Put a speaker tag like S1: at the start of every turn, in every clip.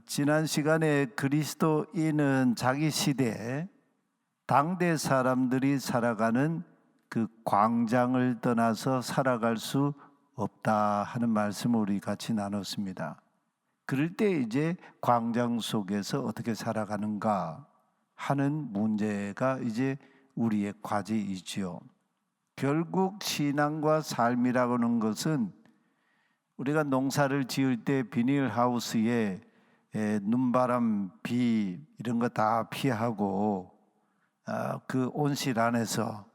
S1: 지난 시간에 그리스도인은 자기 시대 당대 사람들이 살아가는 그 광장을 떠나서 살아갈 수 없다 하는 말씀을 우리 같이 나눴습니다. 그럴 때 이제 광장 속에서 어떻게 살아가는가 하는 문제가 이제 우리의 과제이지요. 결국 신앙과 삶이라고 하는 것은 우리가 농사를 지을 때 비닐하우스에 눈바람, 비 이런 거 다 피하고 그 온실 안에서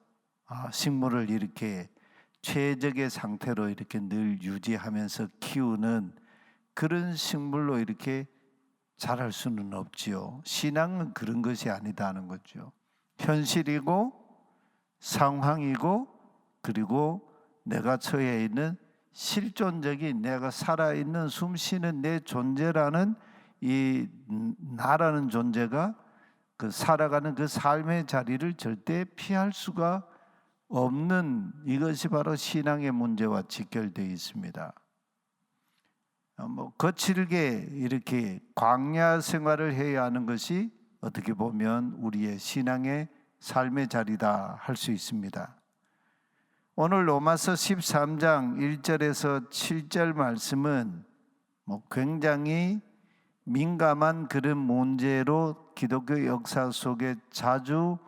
S1: 식물을 이렇게 최적의 상태로 이렇게 늘 유지하면서 키우는 그런 식물로 이렇게 자랄 수는 없지요. 신앙은 그런 것이 아니다는 거죠. 현실이고 상황이고 그리고 내가 처해 있는 실존적인 내가 살아있는 숨쉬는 내 존재라는 이 나라는 존재가 그 살아가는 그 삶의 자리를 절대 피할 수가 없는 이것이 바로 신앙의 문제와 직결되어 있습니다. 거칠게 이렇게 광야 생활을 해야 하는 것이 어떻게 보면 우리의 신앙의 삶의 자리다 할 수 있습니다. 오늘 로마서 13장 1절에서 7절 말씀은 굉장히 민감한 그런 문제로 기독교 역사 속에 자주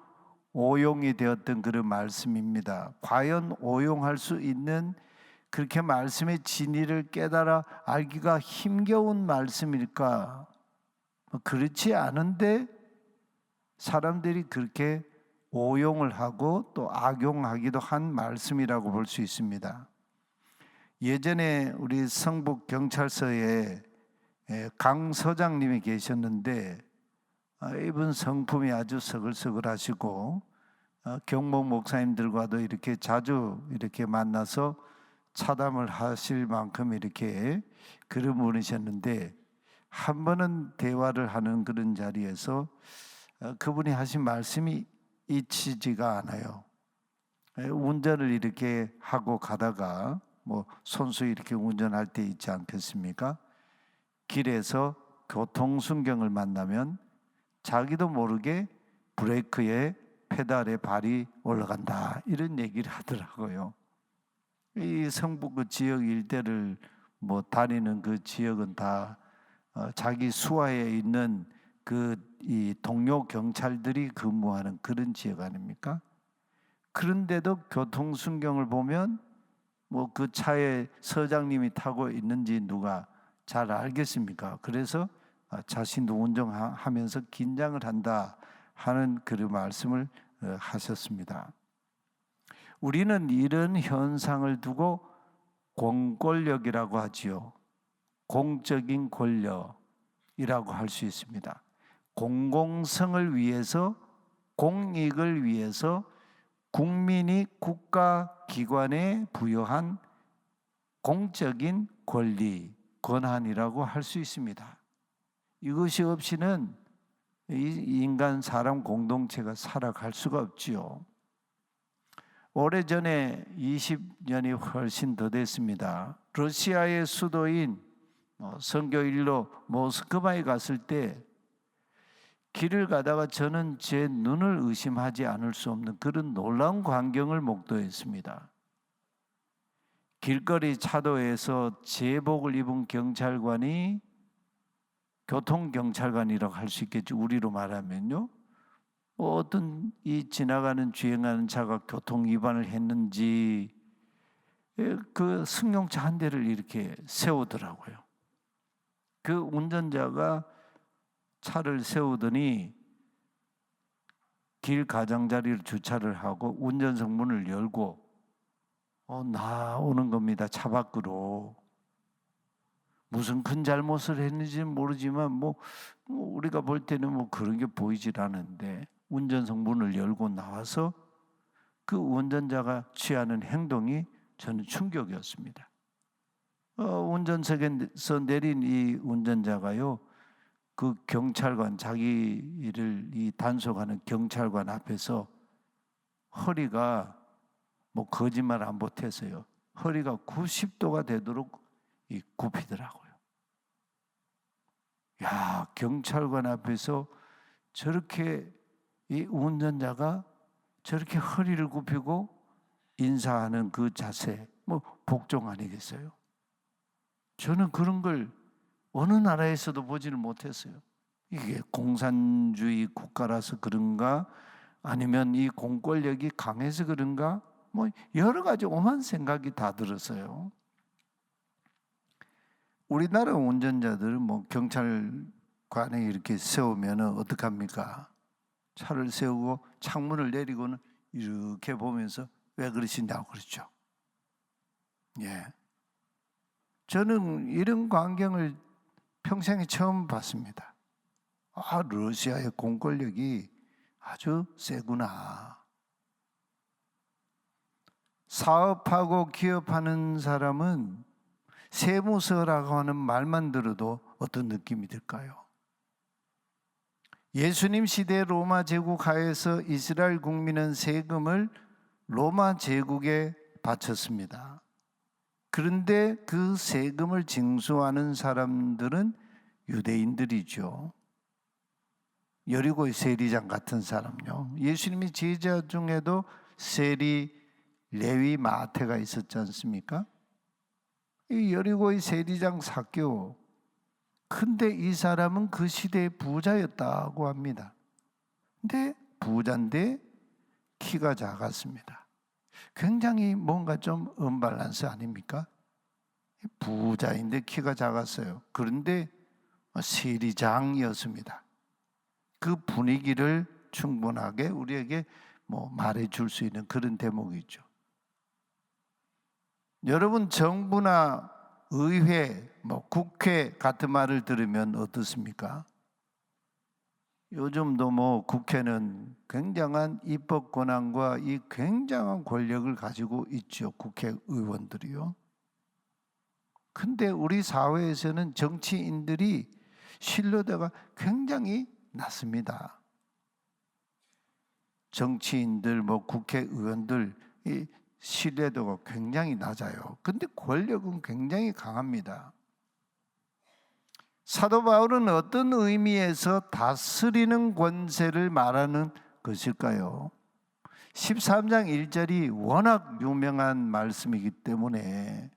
S1: 오용이 되었던 그런 말씀입니다. 과연 오용할 수 있는 그렇게 말씀의 진리를 깨달아 알기가 힘겨운 말씀일까? 그렇지 않은데 사람들이 그렇게 오용을 하고 또 악용하기도 한 말씀이라고 볼 수 있습니다. 예전에 우리 성북 경찰서에 강 서장님이 계셨는데 이분 성품이 아주 서글서글하시고 경목 목사님들과도 이렇게 자주 이렇게 만나서 차담을 하실 만큼 이렇게 그런 분이셨는데 한 번은 대화를 하는 그런 자리에서 그분이 하신 말씀이 잊히지가 않아요. 운전을 이렇게 하고 가다가 손수 이렇게 운전할 때 있지 않겠습니까? 길에서 교통순경을 만나면 자기도 모르게 브레이크에 페달에 발이 올라간다 이런 얘기를 하더라고요. 이 성북 그 지역 일대를 다니는 그 지역은 다 자기 수하에 있는 이 동료 경찰들이 근무하는 그런 지역 아닙니까? 그런데도 교통순경을 보면 그 차에 서장님이 타고 있는지 누가 잘 알겠습니까? 그래서 자신도 운전하면서 긴장을 한다 하는 그런 말씀을 하셨습니다. 우리는 이런 현상을 두고 공권력이라고 하지요. 공적인 권력이라고 할 수 있습니다. 공공성을 위해서 공익을 위해서 국민이 국가기관에 부여한 공적인 권리, 권한이라고 할 수 있습니다. 이것이 없이는 인간 사람 공동체가 살아갈 수가 없지요. 오래전에 20년이 훨씬 더 됐습니다. 러시아의 수도인 선교 일로 모스크바에 갔을 때 길을 가다가 저는 제 눈을 의심하지 않을 수 없는 그런 놀라운 광경을 목도했습니다. 길거리 차도에서 제복을 입은 경찰관이 교통경찰관이라고 할 수 있겠죠. 우리로 말하면요. 어떤 이 지나가는 주행하는 차가 교통 위반을 했는지 그 승용차 한 대를 이렇게 세우더라고요. 그 운전자가 차를 세우더니 길 가장자리를 주차를 하고 운전석 문을 열고 나오는 겁니다. 차 밖으로. 무슨 큰 잘못을 했는지는 모르지만 우리가 볼 때는 그런 게 보이질 않은데 운전석 문을 열고 나와서 그 운전자가 취하는 행동이 저는 충격이었습니다. 운전석에서 내린 이 운전자가요, 그 경찰관, 자기를 이 단속하는 경찰관 앞에서 허리가 거짓말 안 보태서요, 허리가 90도가 되도록 굽히더라고요. 야, 경찰관 앞에서 저렇게 이 운전자가 저렇게 허리를 굽히고 인사하는 그 자세, 뭐 복종 아니겠어요? 저는 그런 걸 어느 나라에서도 보지를 못했어요. 이게 공산주의 국가라서 그런가, 아니면 이 공권력이 강해서 그런가, 뭐 여러 가지 오만 생각이 다 들었어요. 우리나라 운전자들은 뭐 경찰관에 이렇게 세우면 어떡합니까? 차를 세우고 창문을 내리고는 이렇게 보면서 왜 그러시냐고 그러죠. 예. 저는 이런 광경을 평생에 처음 봤습니다. 아, 러시아의 공권력이 아주 세구나. 사업하고 기업하는 사람은 세무서라고 하는 말만 들어도 어떤 느낌이 들까요? 예수님 시대 로마 제국 하에서 이스라엘 국민은 세금을 로마 제국에 바쳤습니다. 그런데 그 세금을 징수하는 사람들은 유대인들이죠. 여리고의 세리장 같은 사람요. 예수님이 제자 중에도 세리, 레위, 마태가 있었지 않습니까? 이 여리고의 세리장 삭개오. 근데 이 사람은 그 시대의 부자였다고 합니다. 근데 부자인데 키가 작았습니다. 굉장히 뭔가 좀 언밸런스 아닙니까? 부자인데 키가 작았어요. 그런데 세리장이었습니다. 그 분위기를 충분하게 우리에게 뭐 말해줄 수 있는 그런 대목이죠. 여러분, 정부나 의회, 뭐 국회 같은 말을 들으면 어떻습니까? 요즘도 뭐 국회는 굉장한 입법 권한과 이 굉장한 권력을 가지고 있죠. 국회의원들이요. 근데 우리 사회에서는 정치인들이 신뢰도가 굉장히 낮습니다. 정치인들, 뭐 국회의원들 이 신뢰도가 굉장히 낮아요. 근데 권력은 굉장히 강합니다. 사도 바울은 어떤 의미에서 다스리는 권세를 말하는 것일까요? 13장 1절이 워낙 유명한 말씀이기 때문에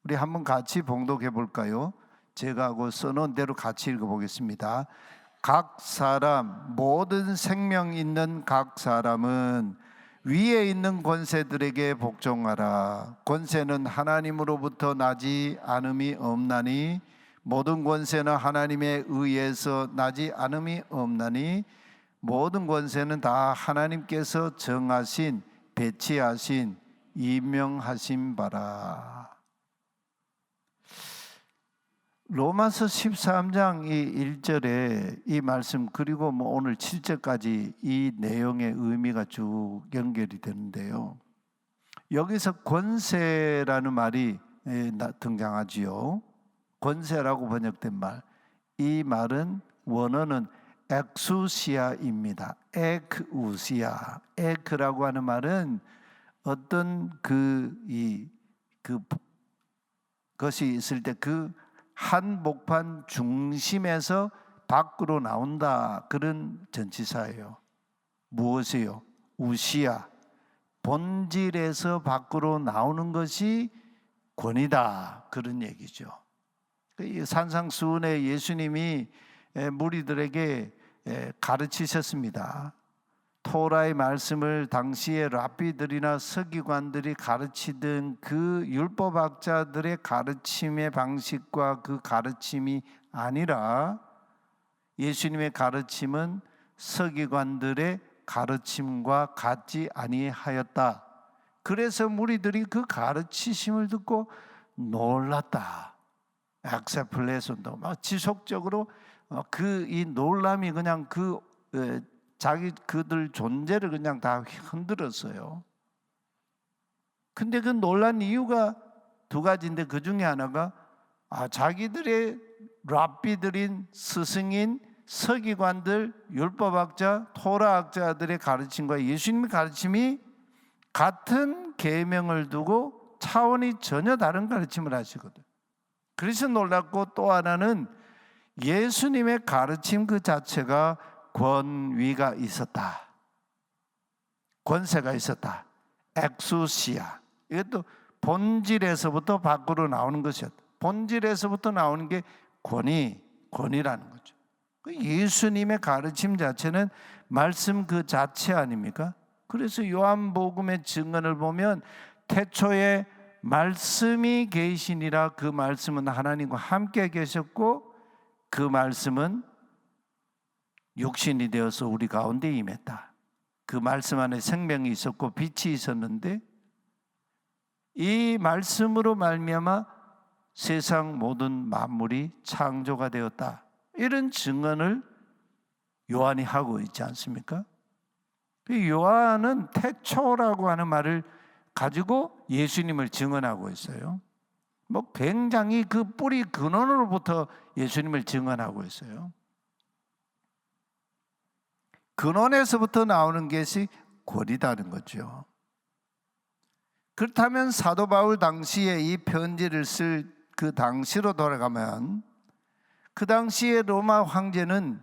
S1: 우리 한번 같이 봉독해 볼까요? 제가 하고 써놓은 대로 같이 읽어보겠습니다. 각 사람, 모든 생명 있는 각 사람은 위에 있는 권세들에게 복종하라. 권세는 하나님으로부터 나지 않음이 없나니 모든 권세는 하나님에 의해서 나지 않음이 없나니 모든 권세는 다 하나님께서 정하신, 배치하신, 임명하신 바라. 로마서 13장 이 1절에 이 말씀, 그리고 뭐 오늘 7절까지 이 내용의 의미가 쭉 연결이 되는데요. 여기서 권세라는 말이 등장하지요. 권세라고 번역된 말, 이 말은 원어는 엑수시아입니다. 에크우시아. 에크라고 하는 말은 어떤 것이 있을 때 그 한복판 중심에서 밖으로 나온다, 그런 전치사예요. 무엇이요? 우시아. 본질에서 밖으로 나오는 것이 권이다, 그런 얘기죠. 산상수훈에 예수님이 무리들에게 가르치셨습니다. 토라의 말씀을 당시에 랍비들이나 서기관들이 가르치던 그 율법학자들의 가르침의 방식과 그 가르침이 아니라 예수님의 가르침은 서기관들의 가르침과 같지 아니하였다. 그래서 무리들이 그 가르치심을 듣고 놀랐다. 엑세플레손도 막 지속적으로 이 놀람이 그냥 그들 존재를 그냥 다 흔들었어요. 근데 그 놀란 이유가 두 가지인데, 그 중에 하나가 자기들의 랍비들인 스승인 서기관들, 율법학자, 토라학자들의 가르침과 예수님의 가르침이 같은 계명을 두고 차원이 전혀 다른 가르침을 하시거든. 그래서 놀랐고, 또 하나는 예수님의 가르침 그 자체가 권위가 있었다. 권세가 있었다. 엑수시아. 이것도 본질에서부터 밖으로 나오는 것이었다. 본질에서부터 나오는 게 권위라는 거죠. 예수님의 가르침 자체는 말씀 그 자체 아닙니까? 그래서 요한복음의 증언을 보면 태초에 말씀이 계시니라. 그 말씀은 하나님과 함께 계셨고 그 말씀은 육신이 되어서 우리 가운데 임했다. 그 말씀 안에 생명이 있었고 빛이 있었는데 이 말씀으로 말미암아 세상 모든 만물이 창조가 되었다. 이런 증언을 요한이 하고 있지 않습니까? 요한은 태초라고 하는 말을 가지고 예수님을 증언하고 있어요. 굉장히 그 뿌리 근원으로부터 예수님을 증언하고 있어요. 근원에서부터 나오는 것이 권위다는 거죠. 그렇다면 사도 바울 당시에 이 편지를 쓸 그 당시로 돌아가면 그 당시에 로마 황제는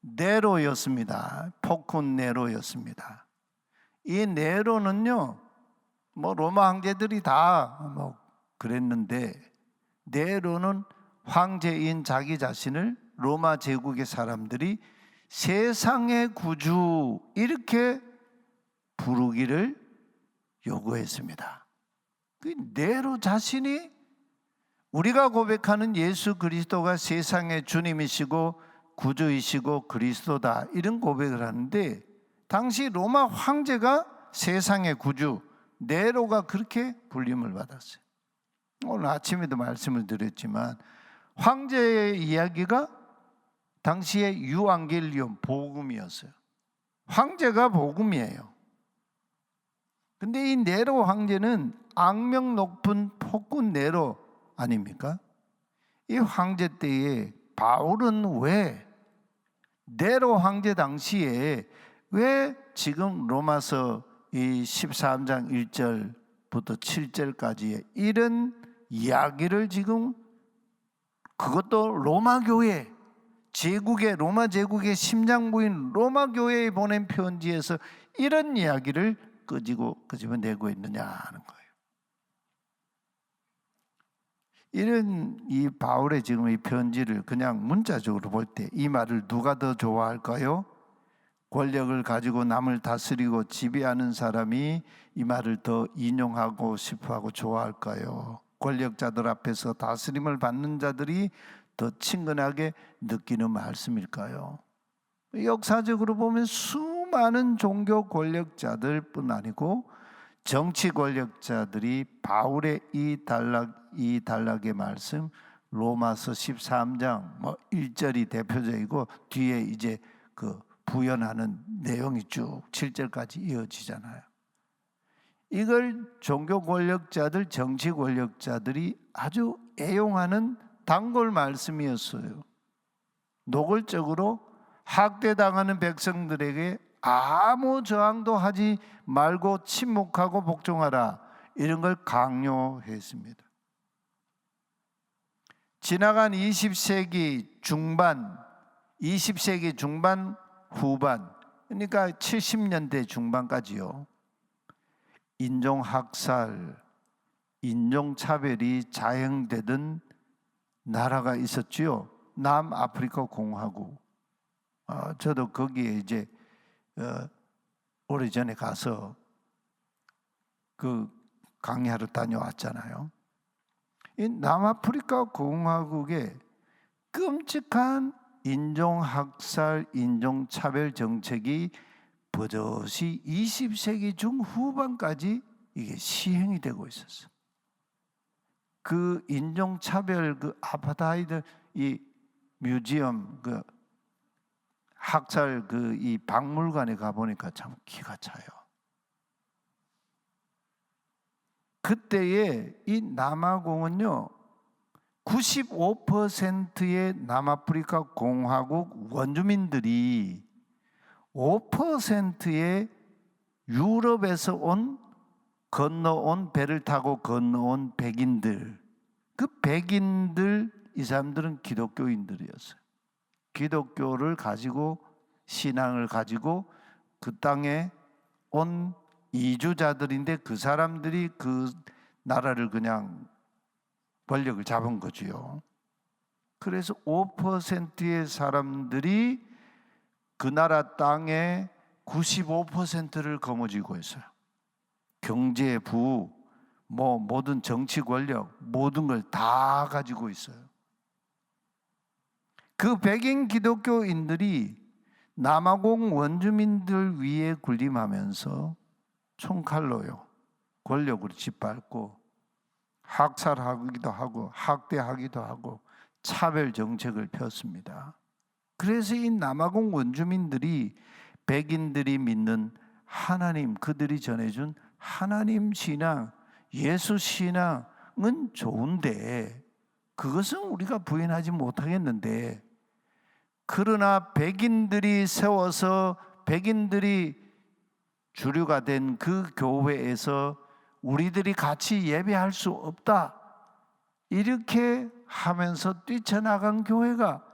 S1: 네로였습니다. 폭군 네로였습니다. 이 네로는요, 로마 황제들이 다 그랬는데 네로는 황제인 자기 자신을 로마 제국의 사람들이 세상의 구주 이렇게 부르기를 요구했습니다. 그 네로 자신이 우리가 고백하는 예수 그리스도가 세상의 주님이시고 구주이시고 그리스도다 이런 고백을 하는데 당시 로마 황제가 세상의 구주 네로가 그렇게 불림을 받았어요. 오늘 아침에도 말씀을 드렸지만 황제의 이야기가 당시에 유앙겔리온 복음이었어요. 황제가 복음이에요. 근데 이 네로 황제는 악명 높은 폭군 네로 아닙니까? 이 황제 때에 바울은 왜 네로 황제 당시에 왜 지금 로마서 이 13장 1절부터 7절까지의 이런 이야기를 지금 그것도 로마 교회 제국의 로마 제국의 심장부인 로마 교회에 보낸 편지에서 이런 이야기를 끄집어내고 있느냐 하는 거예요. 이런 이 바울의 지금 이 편지를 그냥 문자적으로 볼 때 이 말을 누가 더 좋아할까요? 권력을 가지고 남을 다스리고 지배하는 사람이 이 말을 더 인용하고 싶어하고 좋아할까요? 권력자들 앞에서 다스림을 받는 자들이 더 친근하게 느끼는 말씀일까요? 역사적으로 보면 수많은 종교 권력자들뿐 아니고 정치 권력자들이 바울의 이 단락의 말씀 로마서 13장 1절이 대표적이고 뒤에 이제 그 부연하는 내용이 쭉 7절까지 이어지잖아요. 이걸 종교 권력자들, 정치 권력자들이 아주 애용하는 단골 말씀이었어요. 노골적으로 학대당하는 백성들에게 아무 저항도 하지 말고 침묵하고 복종하라 이런 걸 강요했습니다. 지나간 20세기 중반 후반 그러니까 70년대 중반까지요. 인종학살, 인종차별이 자행되던 나라가 있었지요. 남아프리카 공화국. 저도 거기에 이제 오래전에 가서 그 강의하러 다녀왔잖아요. 이 남아프리카 공화국의 끔찍한 인종학살, 인종차별 정책이 버젓이 20세기 중후반까지 이게 시행이 되고 있었어요. 그 인종차별 그 아파타이드 이 뮤지엄 그 학살 그 이 박물관에 가보니까 참 기가 차요. 그때의 이 남아공은요 95%의 남아프리카 공화국 원주민들이 5%의 유럽에서 건너온 배를 타고 건너온 백인들, 그 백인들 이 사람들은 기독교인들이었어요. 기독교를 가지고 신앙을 가지고 그 땅에 온 이주자들인데 그 사람들이 그 나라를 그냥 권력을 잡은 거지요. 그래서 5%의 사람들이 그 나라 땅의 95%를 거머쥐고 있어요. 경제, 부, 모든 정치 권력, 모든 걸 다 가지고 있어요. 그 백인 기독교인들이 남아공 원주민들 위에 군림하면서 총칼로요, 권력으로 짓밟고 학살하기도 하고 학대하기도 하고 차별 정책을 폈습니다. 그래서 이 남아공 원주민들이 백인들이 믿는 하나님, 그들이 전해준 하나님 신앙, 예수 신앙은 좋은데 그것은 우리가 부인하지 못하겠는데, 그러나 백인들이 세워서 백인들이 주류가 된 그 교회에서 우리들이 같이 예배할 수 없다, 이렇게 하면서 뛰쳐나간 교회가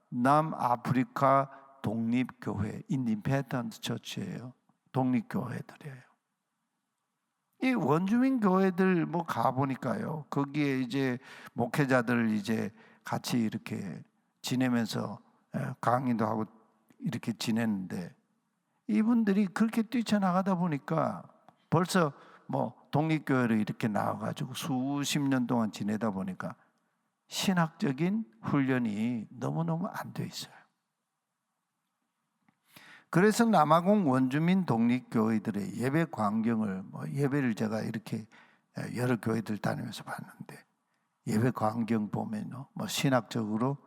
S1: 남아프리카 독립교회, 인디펜던트 처치예요. 독립교회들이에요. 이 원주민 교회들 가보니까요, 거기에 이제 목회자들 이제 같이 이렇게 지내면서 강의도 하고 이렇게 지냈는데, 이분들이 그렇게 뛰쳐나가다 보니까 벌써 독립교회를 이렇게 나와가지고 수십 년 동안 지내다 보니까 신학적인 훈련이 너무너무 안 돼 있어요. 그래서 남아공 원주민 독립교회들의 예배 광경을, 예배를 제가 이렇게 여러 교회들 다니면서 봤는데, 예배 광경 보면요, 신학적으로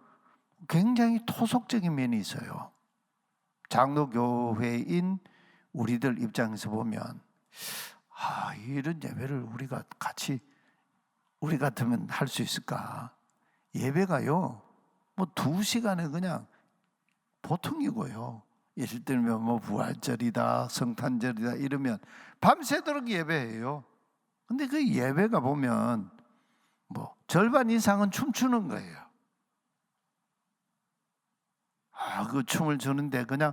S1: 굉장히 토속적인 면이 있어요. 장로교회인 우리들 입장에서 보면, 이런 예배를 우리가 같이, 우리 같으면 할 수 있을까? 예배가요, 2시간에 그냥 보통이고요. 예를 들면 부활절이다, 성탄절이다 이러면 밤새도록 예배해요. 근데 그 예배가 보면 절반 이상은 춤추는 거예요. 그 춤을 추는데 그냥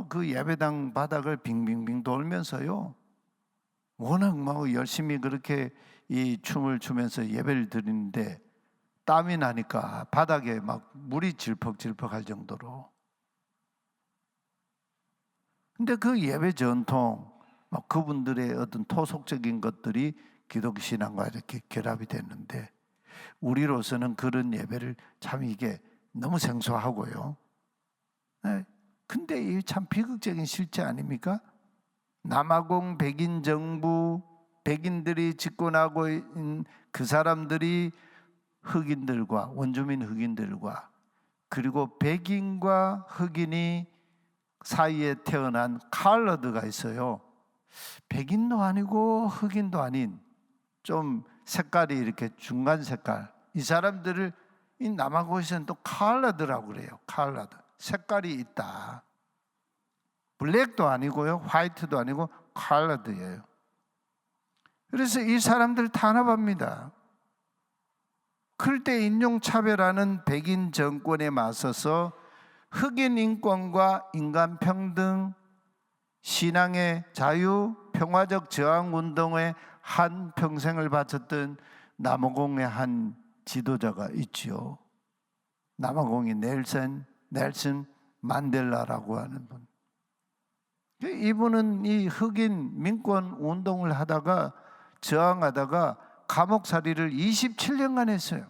S1: 그 예배당 바닥을 빙빙빙 돌면서요, 워낙 열심히 그렇게 이 춤을 추면서 예배를 드리는데 땀이 나니까 바닥에 물이 질퍽질퍽할 정도로. 근데 그 예배 전통, 그분들의 어떤 토속적인 것들이 기독교 신앙과 이렇게 결합이 됐는데, 우리로서는 그런 예배를 참 이게 너무 생소하고요. 근데 이 참 비극적인 실제 아닙니까? 남아공 백인 정부, 백인들이 집권하고 있는 그 사람들이 흑인들과, 원주민 흑인들과, 그리고 백인과 흑인이 사이에 태어난 컬러드가 있어요. 백인도 아니고 흑인도 아닌 좀 색깔이 이렇게 중간 색깔, 이 사람들을 이 남아공에서는 또 컬러드라고 그래요. 컬러드, 색깔이 있다. 블랙도 아니고요, 화이트도 아니고 컬러드예요. 그래서 이 사람들 탄압합니다. 그럴 때 인종차별하는 백인 정권에 맞서서 흑인 인권과 인간평등, 신앙의 자유, 평화적 저항운동에 한 평생을 바쳤던 남아공의 한 지도자가 있지요. 남아공의 넬슨 만델라라고 하는 분. 이분은 이 흑인 민권 운동을 하다가, 저항하다가 감옥살이를 27년간 했어요.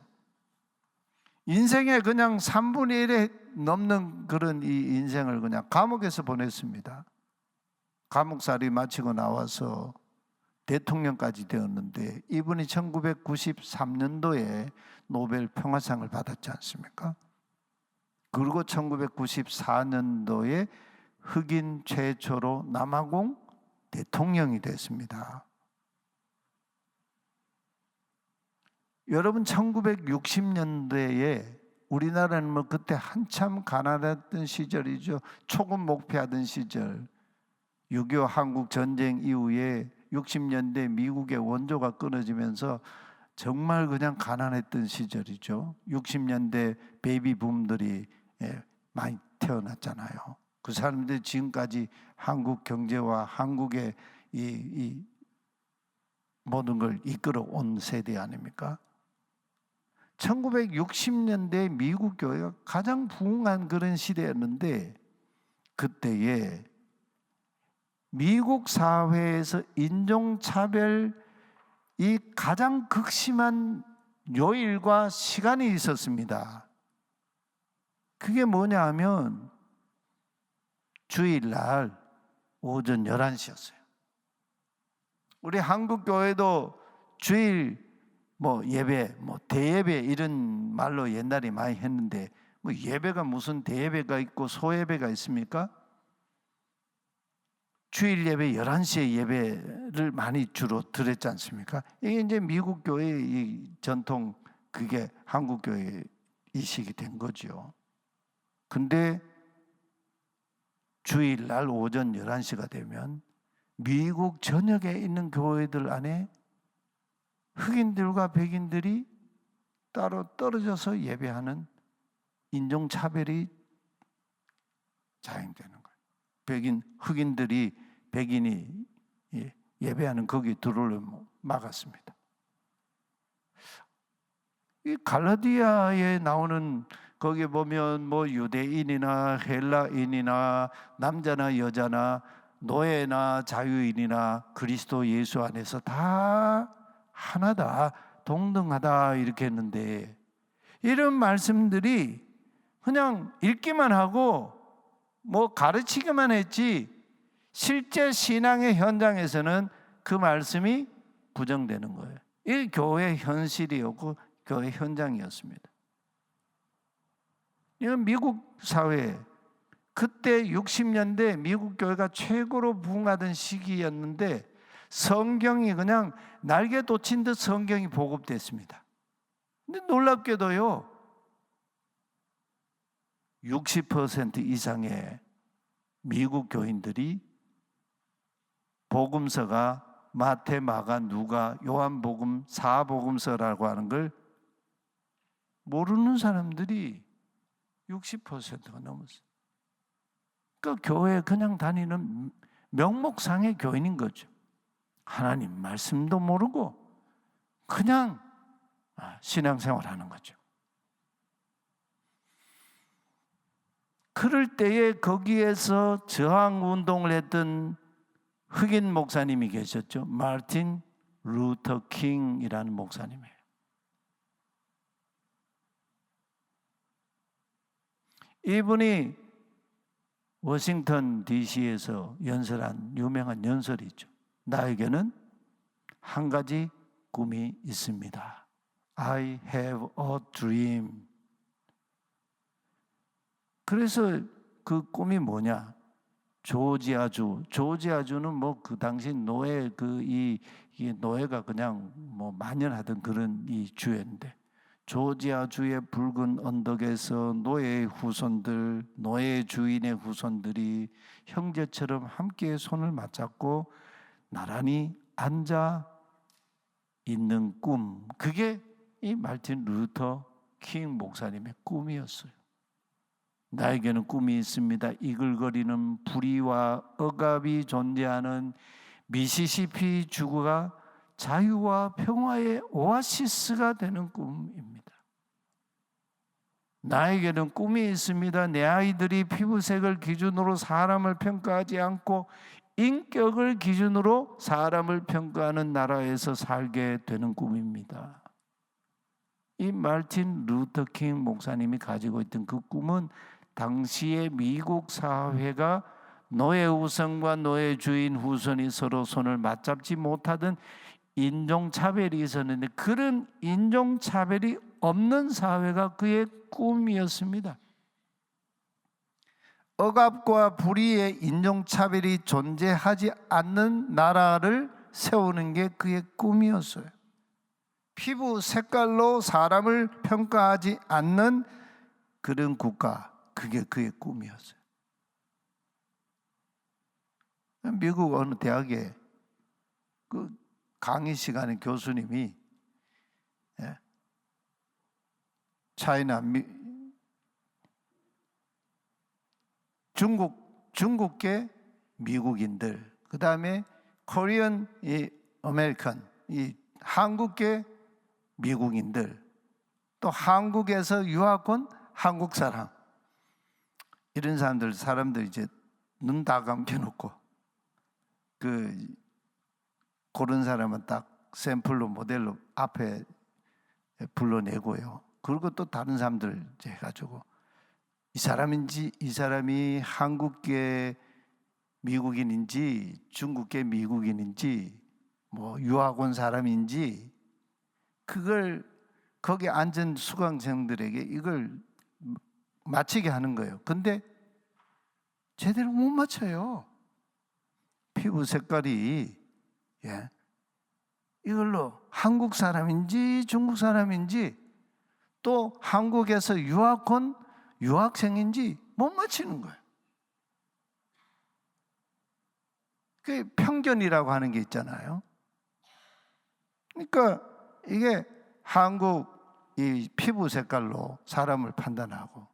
S1: 인생의 그냥 3분의 1에 넘는 그런 이 인생을 그냥 감옥에서 보냈습니다. 감옥살이 마치고 나와서 대통령까지 되었는데, 이분이 1993년도에 노벨 평화상을 받았지 않습니까? 그리고 1994년도에 흑인 최초로 남아공 대통령이 됐습니다. 여러분, 1960년대에 우리나라는 그때 한참 가난했던 시절이죠. 초급 목표하던 시절. 6.25 한국 전쟁 이후에 60년대 미국의 원조가 끊어지면서 정말 그냥 가난했던 시절이죠. 60년대 베이비 붐들이 많이 태어났잖아요. 그 사람들이 지금까지 한국 경제와 한국의 이 모든 걸 이끌어 온 세대 아닙니까? 1960년대 미국 교회가 가장 부흥한 그런 시대였는데, 그때에 미국 사회에서 인종차별이 가장 극심한 요일과 시간이 있었습니다. 그게 뭐냐 하면 주일날 오전 11시였어요. 우리 한국 교회도 주일 예배, 대예배 이런 말로 옛날에 많이 했는데, 예배가 무슨 대예배가 있고 소예배가 있습니까? 주일 예배 11시에 예배를 많이 주로 드렸지 않습니까? 이게 이제 미국 교회의 이 전통, 그게 한국 교회 이식이 된 거죠. 근데 주일날 오전 11시가 되면 미국 전역에 있는 교회들 안에 흑인들과 백인들이 따로 떨어져서 예배하는 인종차별이 자행되는 거예요. 흑인들이 백인이 예배하는 거기 들어오려면 막았습니다. 이 갈라디아에 나오는 거기에 보면 유대인이나 헬라인이나 남자나 여자나 노예나 자유인이나 그리스도 예수 안에서 다 하나다, 동등하다 이렇게 했는데, 이런 말씀들이 그냥 읽기만 하고 가르치기만 했지 실제 신앙의 현장에서는 그 말씀이 부정되는 거예요. 이 교회 현실이었고 교회 현장이었습니다. 이건 미국 사회, 그때 60년대 미국 교회가 최고로 부흥하던 시기였는데, 성경이 그냥 날개 돋친 듯 성경이 보급됐습니다. 근데 놀랍게도요, 60% 이상의 미국 교인들이 복음서가 마태, 마가, 누가, 요한복음, 사복음서라고 하는 걸 모르는 사람들이 60%가 넘었어요. 그 교회에 그냥 다니는 명목상의 교인인 거죠. 하나님 말씀도 모르고 그냥 신앙생활 하는 거죠. 그럴 때에 거기에서 저항운동을 했던 흑인 목사님이 계셨죠. 마틴 루터 킹이라는 목사님이에요. 이분이 워싱턴 DC에서 연설한 유명한 연설이 있죠. 나에게는 한 가지 꿈이 있습니다. I have a dream. 그래서 그 꿈이 뭐냐? 조지아주는 그 당시 노예 이 노예가 그냥 만연하던 그런 이 주였는데, 조지아주의 붉은 언덕에서 노예의 후손들, 노예 주인의 후손들이 형제처럼 함께 손을 맞잡고 나란히 앉아 있는 꿈, 그게 이 마틴 루터 킹 목사님의 꿈이었어요. 나에게는 꿈이 있습니다. 이글거리는 부리와 억압이 존재하는 미시시피 주가 자유와 평화의 오아시스가 되는 꿈입니다. 나에게는 꿈이 있습니다. 내 아이들이 피부색을 기준으로 사람을 평가하지 않고 인격을 기준으로 사람을 평가하는 나라에서 살게 되는 꿈입니다. 이 마틴 루터 킹 목사님이 가지고 있던 그 꿈은 당시의 미국 사회가 노예 후손과 노예 주인 후손이 서로 손을 맞잡지 못하던 인종차별이 있었는데, 그런 인종차별이 없는 사회가 그의 꿈이었습니다. 억압과 불의의 인종차별이 존재하지 않는 나라를 세우는 게 그의 꿈이었어요. 피부 색깔로 사람을 평가하지 않는 그런 국가, 그게 그의 꿈이었어요. 미국 어느 대학에 그 강의 시간에 교수님이 차이나 중국계 미국인들, 그 다음에 코리안 아메리칸, 한국계 미국인들, 또 한국에서 유학 온 한국 사람, 이런 사람들 이제 눈 다 감겨놓고 그런 사람은 딱 샘플로 모델로 앞에 불러내고요. 그리고 또 다른 사람들 이제 해가지고 이 사람이 한국계 미국인인지 중국계 미국인인지 뭐 유학 온 사람인지 그걸 거기 앉은 수강생들에게 이걸 맞히게 하는 거예요. 근데 제대로 못 맞춰요. 피부 색깔이 이걸로 한국 사람인지 중국 사람인지 또 한국에서 유학 온 유학생인지 못 맞히는 거예요. 그게 편견이라고 하는 게 있잖아요. 그러니까 이게 한국 이 피부 색깔로 사람을 판단하고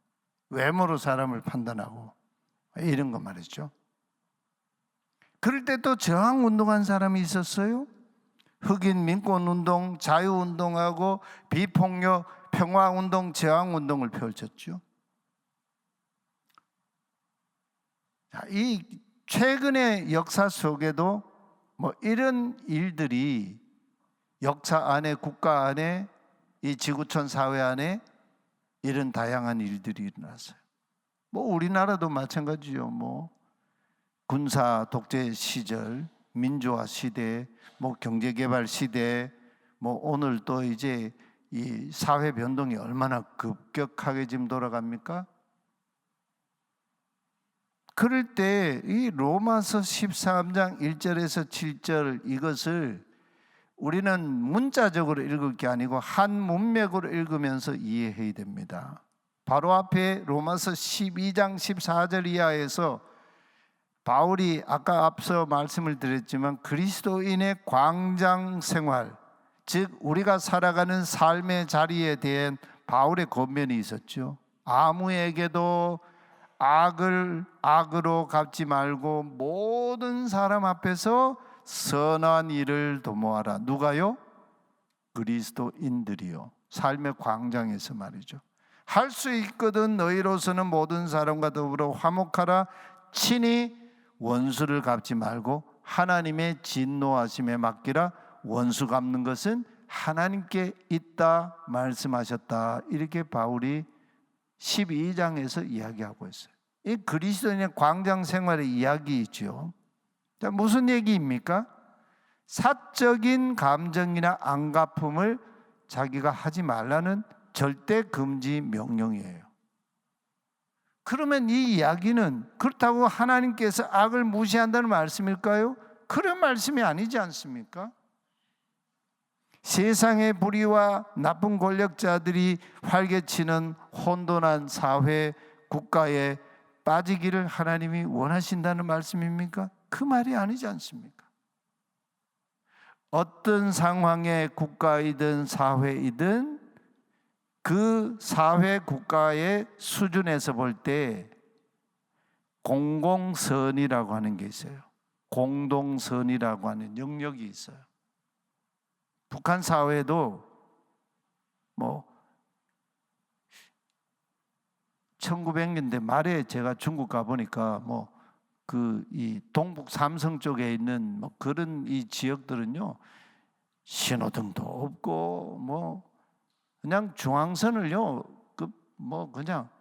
S1: 외모로 사람을 판단하고 이런 거 말이죠. 그럴 때 또 저항운동한 사람이 있었어요. 흑인 민권운동, 자유운동하고 비폭력, 평화운동, 저항운동을 펼쳤죠. 이 최근의 역사 속에도 뭐 이런 일들이 역사 안에, 국가 안에, 이 지구촌 사회 안에 이런 다양한 일들이 일어났어요. 뭐 우리나라도 마찬가지죠. 뭐 군사 독재 시절, 민주화 시대, 뭐 경제 개발 시대, 뭐 오늘 또 이제 이 사회 변동이 얼마나 급격하게 지금 돌아갑니까? 그럴 때 이 로마서 13장 1절에서 7절 이것을 우리는 문자적으로 읽을 게 아니고 한 문맥으로 읽으면서 이해해야 됩니다. 바로 앞에 로마서 12장 14절 이하에서 바울이 아까 앞서 말씀을 드렸지만 그리스도인의 광장 생활, 즉 우리가 살아가는 삶의 자리에 대한 바울의 권면이 있었죠. 아무에게도 악을 악으로 갚지 말고 모든 사람 앞에서 선한 일을 도모하라. 누가요? 그리스도인들이요. 삶의 광장에서 말이죠. 할 수 있거든 너희로서는 모든 사람과 더불어 화목하라. 친히 원수를 갚지 말고 하나님의 진노하심에 맡기라. 원수 갚는 것은 하나님께 있다 말씀하셨다. 이렇게 바울이 12장에서 이야기하고 있어요. 이 그리스도인의 광장 생활의 이야기이죠. 자, 무슨 얘기입니까? 사적인 감정이나 안갚음을 자기가 하지 말라는 절대 금지 명령이에요. 그러면 이 이야기는 그렇다고 하나님께서 악을 무시한다는 말씀일까요? 그런 말씀이 아니지 않습니까? 세상의 불의와 나쁜 권력자들이 활개치는 혼돈한 사회, 국가에 빠지기를 하나님이 원하신다는 말씀입니까? 그 말이 아니지 않습니까? 어떤 상황의 국가이든 사회이든 그 사회 국가의 수준에서 볼 때 공공선이라고 하는 게 있어요. 공동선이라고 하는 영역이 있어요. 북한 사회도 뭐 1900년대 말에 제가 중국 가 보니까 뭐 이 동북 삼성 쪽에 있는 뭐 그런 이 지역들은요 신호등도 없고 뭐 그냥 중앙선을요 뭐 그냥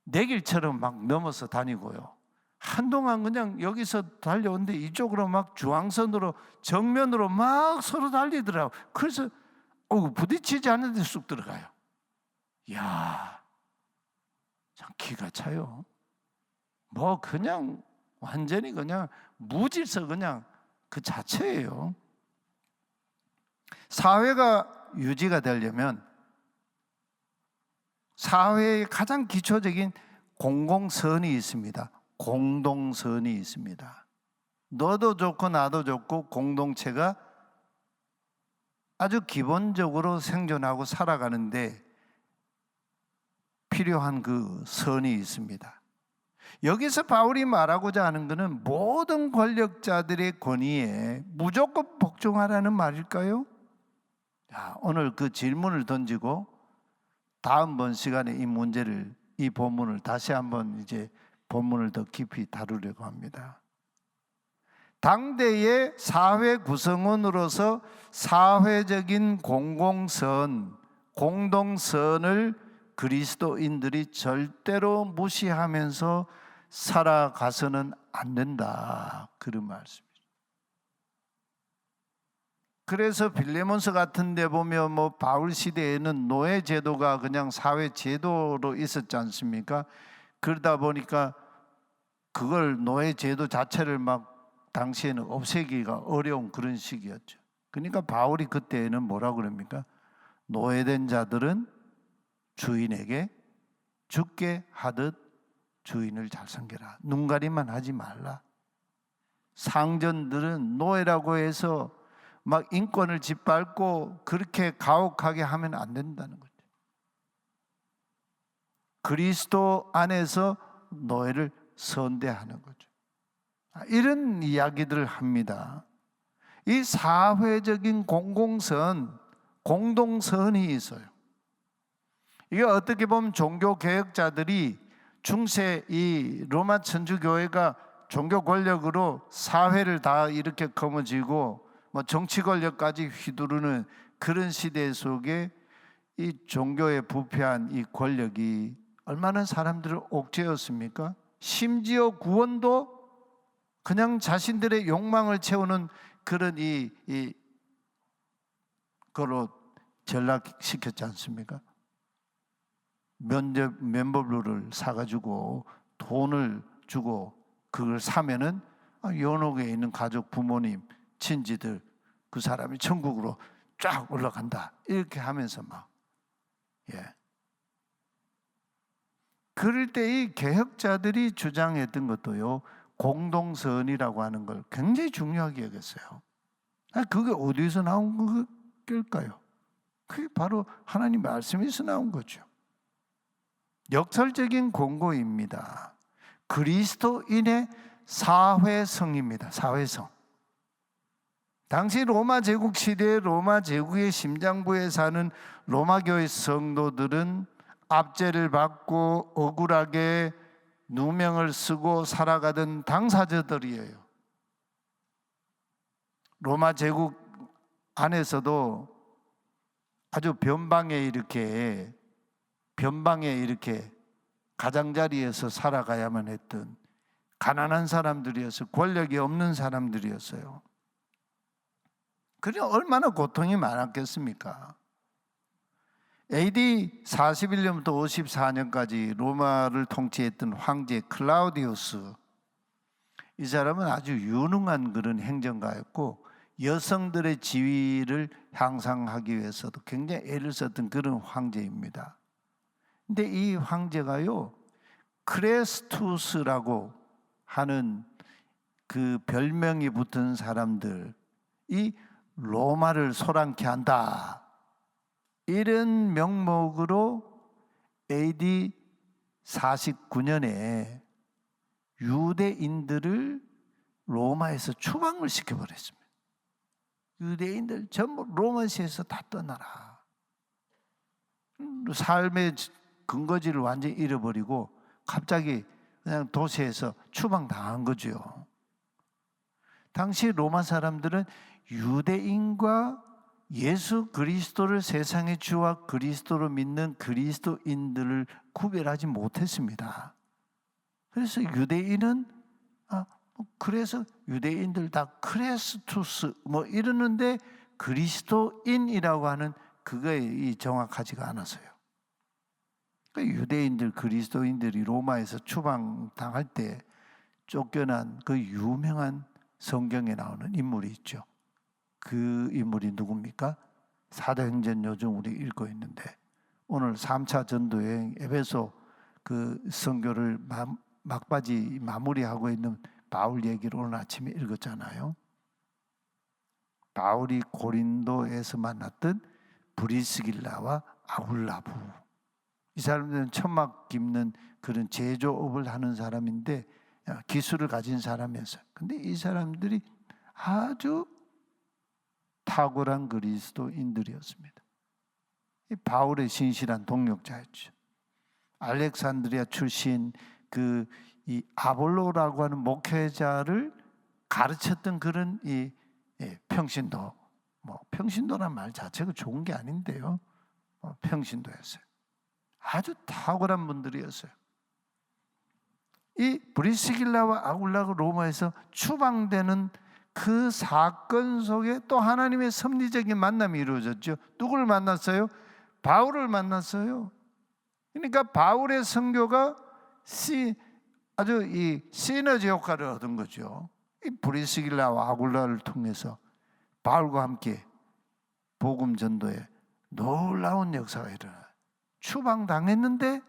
S1: 내길처럼 막 넘어서 다니고요. 한동안 그냥 여기서 달려오는데 이쪽으로 막 중앙선으로 정면으로 막 서로 달리더라고. 그래서 부딪히지 않는데 쑥 들어가요. 이야, 참 기가 차요. 뭐 그냥 완전히 그냥 무질서 그냥 그 자체예요. 사회가 유지가 되려면 사회의 가장 기초적인 공공선이 있습니다. 공동선이 있습니다. 너도 좋고 나도 좋고 공동체가 아주 기본적으로 생존하고 살아가는데 필요한 그 선이 있습니다. 여기서 바울이 말하고자 하는 것은 모든 권력자들의 권위에 무조건 복종하라는 말일까요? 자, 오늘 그 질문을 던지고 다음번 시간에 이 본문을 다시 한번 이제 본문을 더 깊이 다루려고 합니다. 당대의 사회 구성원으로서 사회적인 공동선을 그리스도인들이 절대로 무시하면서 살아가서는 안 된다, 그런 말씀이죠. 그래서 빌레몬서 같은 데 보면 바울 시대에는 노예 제도가 그냥 사회 제도로 있었지 않습니까? 그러다 보니까 그걸 노예 제도 자체를 막 당시에는 없애기가 어려운 그런 시기였죠. 그러니까 바울이 그때는 뭐라고 그럽니까? 노예된 자들은 주인에게 죽게 하듯 주인을 잘 섬겨라. 눈가림만 하지 말라. 상전들은 노예라고 해서 막 인권을 짓밟고 그렇게 가혹하게 하면 안 된다는 거죠. 그리스도 안에서 노예를 선대하는 거죠. 이런 이야기들을 합니다. 이 사회적인 공동선이 있어요. 이게 어떻게 보면 종교 개혁자들이 중세 이 로마 천주교회가 종교 권력으로 사회를 다 이렇게 거머쥐고 정치 권력까지 휘두르는 그런 시대 속에 이 종교에 부패한 이 권력이 얼마나 사람들을 옥죄었습니까? 심지어 구원도 그냥 자신들의 욕망을 채우는 그런 그로 전락시켰지 않습니까? 멤버블루를 사가지고 돈을 주고 그걸 사면은 연옥에 있는 가족, 부모님, 친지들 그 사람이 천국으로 쫙 올라간다, 이렇게 하면서 그럴 때 이 개혁자들이 주장했던 것도요, 공동선이라고 하는 걸 굉장히 중요하게 여겼어요. 그게 어디서 나온 걸까요? 그게 바로 하나님 말씀에서 나온 거죠. 역설적인 권고입니다. 그리스도인의 사회성입니다. 사회성. 당시 로마 제국 시대에 로마 제국의 심장부에 사는 로마 교회 성도들은 압제를 받고 억울하게 누명을 쓰고 살아가던 당사자들이에요. 로마 제국 안에서도 아주 변방에 이렇게 가장자리에서 살아가야만 했던 가난한 사람들이었어요. 권력이 없는 사람들이었어요. 그래 얼마나 고통이 많았겠습니까? AD 41년부터 54년까지 로마를 통치했던 황제 클라우디우스, 이 사람은 아주 유능한 그런 행정가였고 여성들의 지위를 향상하기 위해서도 굉장히 애를 썼던 그런 황제입니다. 근데 이 황제가요, 크레스투스라고 하는 그 별명이 붙은 사람들, 이 로마를 소란케 한다, 이런 명목으로 AD 49년에 유대인들을 로마에서 추방을 시켜버렸습니다. 유대인들 전부 로마시에서 다 떠나라. 삶의 근거지를 완전히 잃어버리고 갑자기 그냥 도시에서 추방당한 거죠. 당시 로마 사람들은 유대인과 예수 그리스도를 세상의 주와 그리스도로 믿는 그리스도인들을 구별하지 못했습니다. 그래서 그래서 유대인들 다 크레스투스 이러는데 그리스도인이라고 하는 그거에 정확하지가 않았어요. 그러니까 유대인들, 그리스도인들이 로마에서 추방당할 때 쫓겨난 그 유명한 성경에 나오는 인물이 있죠. 그 인물이 누굽니까? 사도행전 요즘 우리 읽고 있는데 오늘 3차 전도여행 에베소 그 선교를 막바지 마무리하고 있는 바울 얘기를 오늘 아침에 읽었잖아요. 바울이 고린도에서 만났던 브리스길라와 아굴라부, 이 사람들은 천막 깁는 그런 제조업을 하는 사람인데 기술을 가진 사람이었어요. 근데 이 사람들이 아주 탁월한 그리스도인들이었습니다. 이 바울의 신실한 동력자였죠. 알렉산드리아 출신 이 아볼로라고 하는 목회자를 가르쳤던 그런 이 평신도, 평신도란 말 자체가 좋은 게 아닌데요. 평신도였어요. 아주 탁월한 분들이었어요. 이 브리스길라와 아굴라가 로마에서 추방되는 그 사건 속에 또 하나님의 섭리적인 만남이 이루어졌죠. 누구를 만났어요? 바울을 만났어요. 그러니까 바울의 선교가 아주 이 시너지 효과를 얻은 거죠. 이 브리스길라와 아굴라를 통해서 바울과 함께 복음 전도에 놀라운 역사가 일어나요. 추방당했는데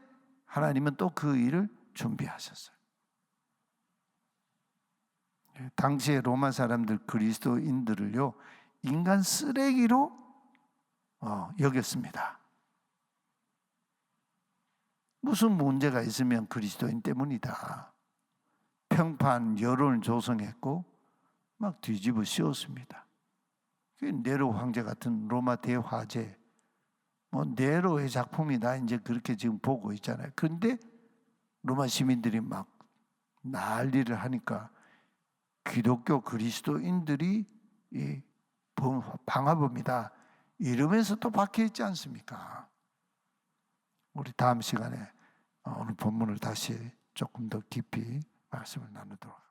S1: 하나님은 또 그 일을 준비하셨어요. 당시에 로마 사람들 그리스도인들을요 인간 쓰레기로 여겼습니다. 무슨 문제가 있으면 그리스도인 때문이다. 평판 여론을 조성했고 막 뒤집어 씌웠습니다. 네로 황제 같은 로마 대화제, 네로의 작품이다 이제 그렇게 지금 보고 있잖아요. 그런데 로마 시민들이 막 난리를 하니까 기독교 그리스도인들이 방화범이다 이러면서 또 박혀 있지 않습니까? 우리 다음 시간에 오늘 본문을 다시 조금 더 깊이 말씀을 나누도록 하겠습니다.